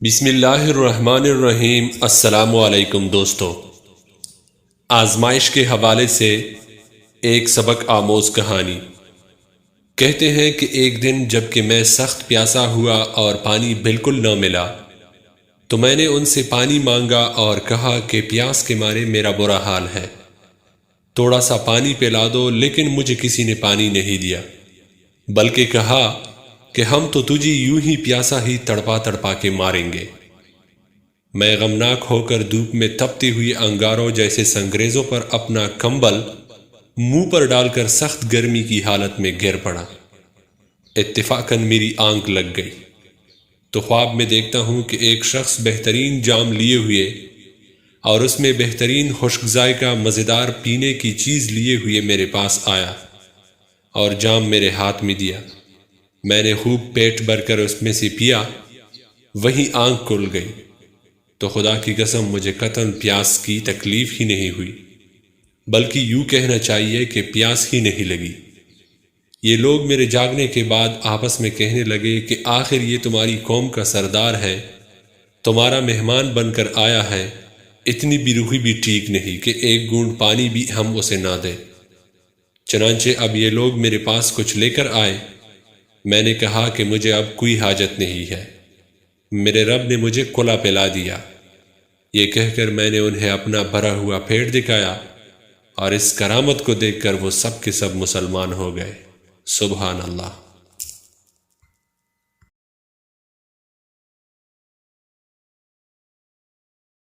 بسم اللہ الرحمن الرحیم۔ السلام علیکم دوستو، آزمائش کے حوالے سے ایک سبق آموز کہانی۔ کہتے ہیں کہ ایک دن جب کہ میں سخت پیاسا ہوا اور پانی بالکل نہ ملا تو میں نے ان سے پانی مانگا اور کہا کہ پیاس کے مارے میرا برا حال ہے، تھوڑا سا پانی پلا دو، لیکن مجھے کسی نے پانی نہیں دیا، بلکہ کہا کہ ہم تو تجھے یوں ہی پیاسا ہی تڑپا تڑپا کے ماریں گے۔ میں غمناک ہو کر دھوپ میں تپتی ہوئی انگاروں جیسے سنگریزوں پر اپنا کمبل منہ پر ڈال کر سخت گرمی کی حالت میں گر پڑا۔ اتفاقاً میری آنکھ لگ گئی تو خواب میں دیکھتا ہوں کہ ایک شخص بہترین جام لیے ہوئے اور اس میں بہترین خشک ذائقہ مزیدار پینے کی چیز لیے ہوئے میرے پاس آیا اور جام میرے ہاتھ میں دیا۔ میں نے خوب پیٹ بھر کر اس میں سے پیا، وہیں آنکھ کھل گئی تو خدا کی قسم مجھے قطعاً پیاس کی تکلیف ہی نہیں ہوئی، بلکہ یوں کہنا چاہیے کہ پیاس ہی نہیں لگی۔ یہ لوگ میرے جاگنے کے بعد آپس میں کہنے لگے کہ آخر یہ تمہاری قوم کا سردار ہے، تمہارا مہمان بن کر آیا ہے، اتنی بے روحی بھی ٹھیک نہیں کہ ایک گھونٹ پانی بھی ہم اسے نہ دیں۔ چنانچہ اب یہ لوگ میرے پاس کچھ لے کر آئے۔ میں نے کہا کہ مجھے اب کوئی حاجت نہیں ہے، میرے رب نے مجھے کلا پلا دیا۔ یہ کہہ کر میں نے انہیں اپنا بھرا ہوا پیٹ دکھایا اور اس کرامت کو دیکھ کر وہ سب کے سب مسلمان ہو گئے۔ سبحان اللہ۔